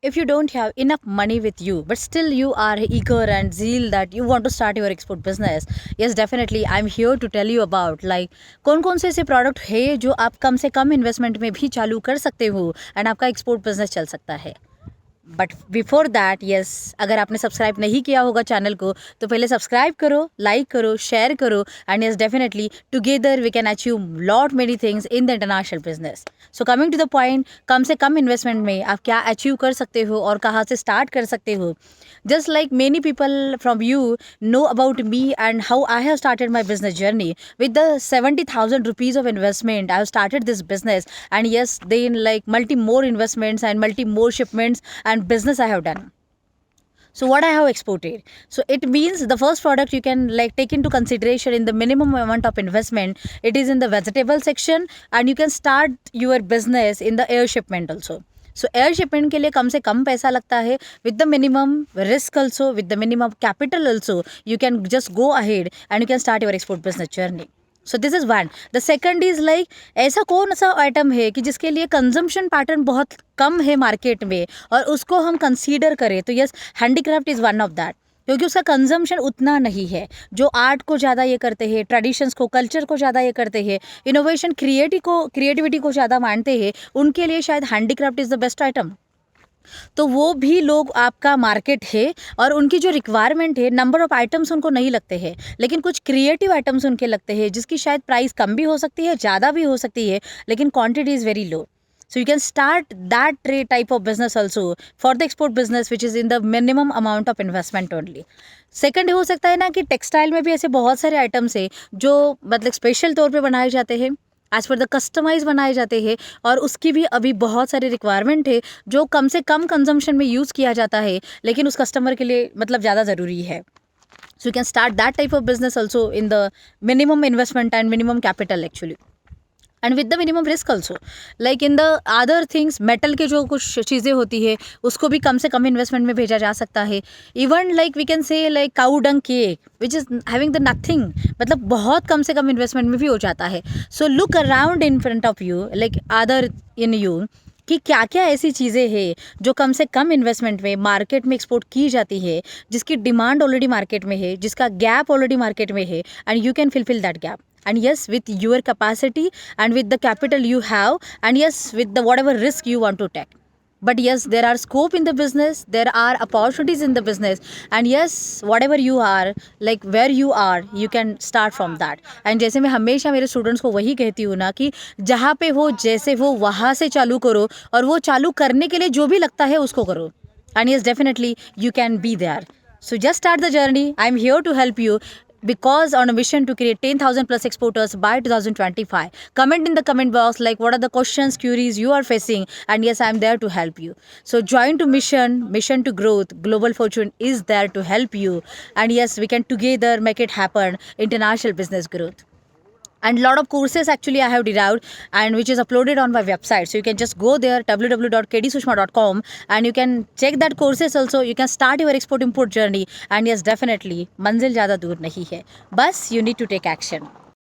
If you don't have enough money with you but still you are eager and zeal that you want to start your export business, yes definitely I'm here to tell you about like कौन कौन से ऐसे product है जो आप कम से कम investment में भी चालू कर सकते हो एंड आपका एक्सपोर्ट बिजनेस चल सकता है. बट बिफोर दैट यस, अगर आपने सब्सक्राइब नहीं किया होगा चैनल को तो पहले सब्सक्राइब करो, लाइक करो, शेयर करो and yes definitely together we can achieve lot many things in the international business. So coming to the point, कम से कम इन्वेस्टमेंट में आप क्या अचीव कर सकते हो और कहाँ से स्टार्ट कर सकते हो. Just like many people from you know about me and how I have started my business journey. With the 70,000 rupees of investment, I have started this business. And yes, then like multi more investments and multi more shipments and business I have done. So what I have exported. So it means the first product you can like take into consideration in the minimum amount of investment. It is in the vegetable section and you can start your business in the air shipment also. So air shipment के लिए कम से कम पैसा लगता है with the minimum risk also, with the minimum capital also. You can just go ahead and you can start your export business journey. So this is one. The second is like ऐसा कौन सा item है कि जिसके लिए consumption pattern बहुत कम है market में और उसको हम कंसीडर करें. तो yes, handicraft is one of that, क्योंकि उसका कंजम्पशन उतना नहीं है. जो आर्ट को ज़्यादा ये करते हैं, ट्रेडिशंस को, कल्चर को ज़्यादा ये करते हैं, इनोवेशन क्रिएटिविटी को ज़्यादा मानते हैं, उनके लिए शायद handicraft is the best item. तो वो भी लोग आपका मार्केट है और उनकी जो रिक्वायरमेंट है, नंबर ऑफ आइटम्स उनको नहीं लगते हैं, लेकिन कुछ क्रिएटिव आइटम्स उनके लगते हैं जिसकी शायद प्राइस कम भी हो सकती है, ज़्यादा भी हो सकती है, लेकिन quantity is very low. So you can start that trade type of business also for the export business which is in the minimum amount of investment only. Second हो सकता है ना कि टेक्सटाइल में भी ऐसे बहुत सारे आइटम्स हैं जो मतलब स्पेशल तौर पे बनाए जाते हैं, एज पर द कस्टमाइज बनाए जाते हैं और उसकी भी अभी बहुत सारी रिक्वायरमेंट है जो कम से कम कंजम्पशन में यूज़ किया जाता है लेकिन उस कस्टमर के लिए मतलब ज़्यादा ज़रूरी है. So you can start that type of business also in the minimum investment and minimum capital actually and with the minimum risk also. Like in the other things, metal के जो कुछ चीज़ें होती है उसको भी कम से कम इन्वेस्टमेंट में भेजा जा सकता है. Even like we can say like cow dung cake which is having the nothing, मतलब बहुत कम से कम इन्वेस्टमेंट में भी हो जाता है. So look around in front of you like other in you कि क्या क्या ऐसी चीज़ें हैं जो कम से कम इन्वेस्टमेंट में मार्केट में एक्सपोर्ट की जाती है, जिसकी डिमांड ऑलरेडी मार्केट में है, जिसका गैप ऑलरेडी मार्केट में है and you can fulfil that gap. And yes, with your capacity and with the capital you have and yes with the whatever risk you want to take. But yes, there are scope in the business, there are opportunities in the business and yes, whatever you are like where you are you can start from that. And जैसे मैं हमेशा मेरे students को वही कहती हूँ ना कि जहाँ पे हो जैसे हो वहाँ से चालू करो और वो चालू करने के लिए जो भी लगता है उसको करो. And yes, definitely you can be there. So just start the journey. I'm here to help you because on a mission to create 10,000 plus exporters by 2025. Comment in the comment box like what are the questions, queries you are facing and yes, I'm there to help you. So join to mission to growth. Global Fortune is there to help you and yes, we can together make it happen, international business growth. And lot of courses actually I have derived and which is uploaded on my website, so you can just go there www.kdsushma.com and you can check that courses also. You can start your export import journey and yes definitely manzil ज़्यादा दूर नहीं है, बस you need to take action.